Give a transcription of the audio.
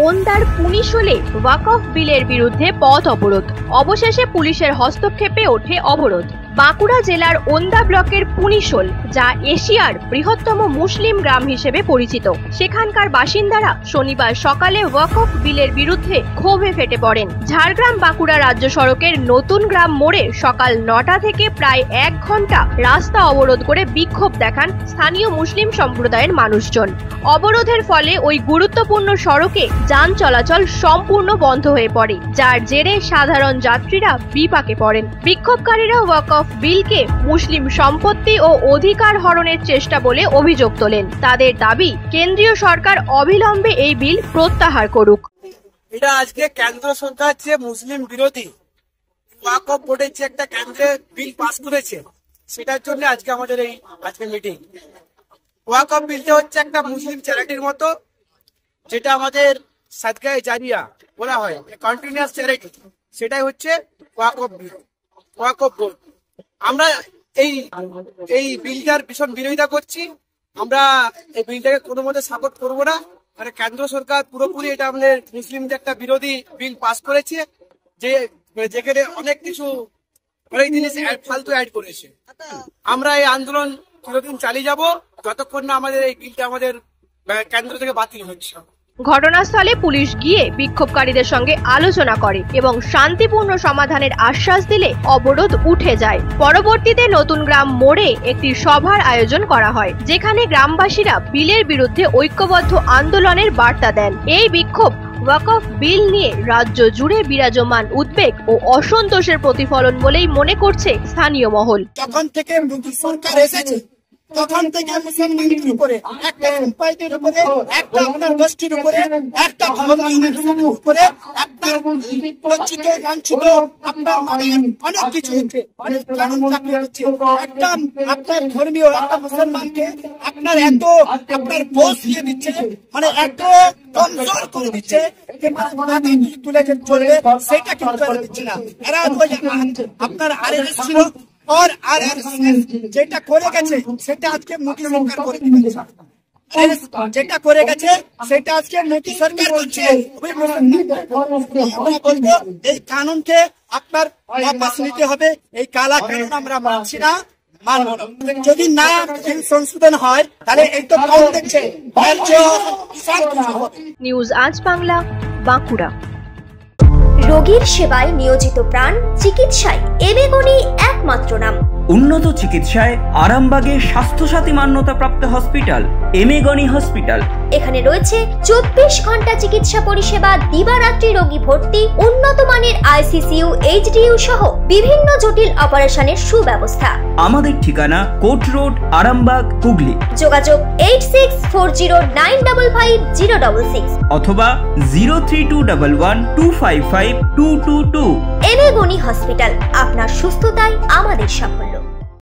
ওন্দার পুনিশোলে ওয়াকফ বিলের বিরুদ্ধে পথ অবরোধ। অবশেষে পুলিশের হস্তক্ষেপে ওঠে অবরোধ। বাঁকুড়া জেলার ওন্দা ব্লকের পুনিশোল, যা এশিয়ার বৃহত্তম মুসলিম গ্রাম হিসেবে পরিচিত, সেখানকার বাসিন্দারা শনিবার সকালে ওয়াকফ বিলের বিরুদ্ধে ক্ষোভে ফেটে পড়েন। ঝাড়গ্রাম বাঁকুড়া রাজ্য সড়কের নতুন গ্রাম মোড়ে সকাল 9টা থেকে প্রায় 1 ঘন্টা রাস্তা অবরোধ করে বিক্ষোভ দেখান স্থানীয় মুসলিম সম্প্রদায়ের মানুষজন। অবরোধের ফলে ওই গুরুত্বপূর্ণ সড়কে যান চলাচল সম্পূর্ণ বন্ধ হয়ে পড়ে, যার জেরে সাধারণ যাত্রীরা বিপাকে পড়েন। বিক্ষোভকারীরা ওয়াকফ বিলকে মুসলিম সম্পত্তি ও অধিকার হরণের চেষ্টা বলে অভিযোগ তোলেন। তাদের দাবি, কেন্দ্রীয় সরকার অবিলম্বে এই বিল প্রত্যাহার করুক। এটা আজকে কেন্দ্র সরকার যে মুসলিম বিরোধী ওয়াকফ বোর্ডের যে একটা কেন্দ্রে বিল পাস করেছে, সেটার জন্য আজকে আমাদের এই মিটিং। ওয়াকফ বিলটা হচ্ছে একটা মুসলিম চ্যারিটির মতো, যেটা আমাদের সাদকায়ে জারিয়া বলা হয়, কন্টিনিউয়াস চ্যারিটি, সেটাই হচ্ছে ওয়াকফ বিল, ওয়াকফ বোর্ড। আমরা এই বিলটার ভীষণ বিরোধিতা করছি। আমরা এই বিলটাকে কোনো মতে সাপোর্ট করবো না। মানে কেন্দ্র সরকার পুরোপুরি এটা আমাদের মুসলিমদের একটা বিরোধী বিল পাস করেছে, যেখানে অনেক জিনিস ফালতু অ্যাড করেছে। আমরা এই আন্দোলন চিরদিন চালিয়ে যাব যতক্ষণ না আমাদের এই বিলটা আমাদের কেন্দ্র থেকে বাতিল হচ্ছে। ঘটনাস্থলে পুলিশ গিয়ে বিক্ষোভকারীদের সঙ্গে আলোচনা করে এবং শান্তিপূর্ণ সমাধানের আশ্বাস দিলে অবরোধ উঠে যায়। পরবর্তীতে নতুন গ্রাম মোড়ে একটি সভার আয়োজন করা হয়, যেখানে গ্রামবাসীরা বিলের বিরুদ্ধে ঐক্যবদ্ধ আন্দোলনের বার্তা দেন। এই বিক্ষোভ ওয়াকফ বিল নিয়ে রাজ্য জুড়ে বিরাজমান উদ্বেগ ও অসন্তোষের প্রতিফলন বলেই মনে করছে স্থানীয় মহল। যখন থেকে মোদী সরকার এসেছে তখন থেকে মুসলমানদের উপরে, একটা সম্প্রদায়ের উপরে, একটা আপনার গোষ্ঠীর উপরে, একটা ধর্মের উপরে, একটা বঞ্চিত লাঞ্ছিত আপনার অনেক কিছু হচ্ছে, অনেক কারণ চাকরি হচ্ছে। একটা আপনার ধর্মীয় একটা মুসলমানকে আপনার এত আপনার বোঝ দিয়ে দিচ্ছে, মানে এত কমজোর করে দিচ্ছে যে তুলে চলবে সেটা কিন্তু দিচ্ছে না। এরা আপনার আরএসএস ছিল, আর যেটা করে গেছে সেটা আজকে মোদী সরকার করে দিচ্ছে, যেটা করে গেছে সেটা আজকে মোদী সরকার করছে। এই কানুনকে আপনার বাপাস নিতে হবে। এই কালা কানুন আমরা মানছি না, মানব না। যদি না সংশোধন হয় তাহলে এই তো কম দেখছে। নিউজ আজ বাংলা, বাঁকুড়া। রোগীর সেবায় নিয়োজিত প্রাণ, চিকিৎসায় এবেগুনি একমাত্র নাম। উন্নত চিকিৎসায় আরামবাগে স্বাস্থ্যসাথী মান্যতাপ্রাপ্ত হসপিটাল এমেগনি হসপিটাল। এখানে রয়েছে 24 ঘন্টা চিকিৎসা পরিষেবা, দিবারাত্রি রোগী ভর্তি, উন্নত মানের আইসিসিইউ, এইচডিইউ সহ বিভিন্ন জটিল অপারেশনের সুব্যবস্থা। আমাদের ঠিকানা কোট রোড, আরামবাগ, হুগলি। যোগাযোগ 8640955066 অথবা 03211255222। এমেগনি হসপিটাল, আপনার সুস্থতাই আমাদের সাফল্য।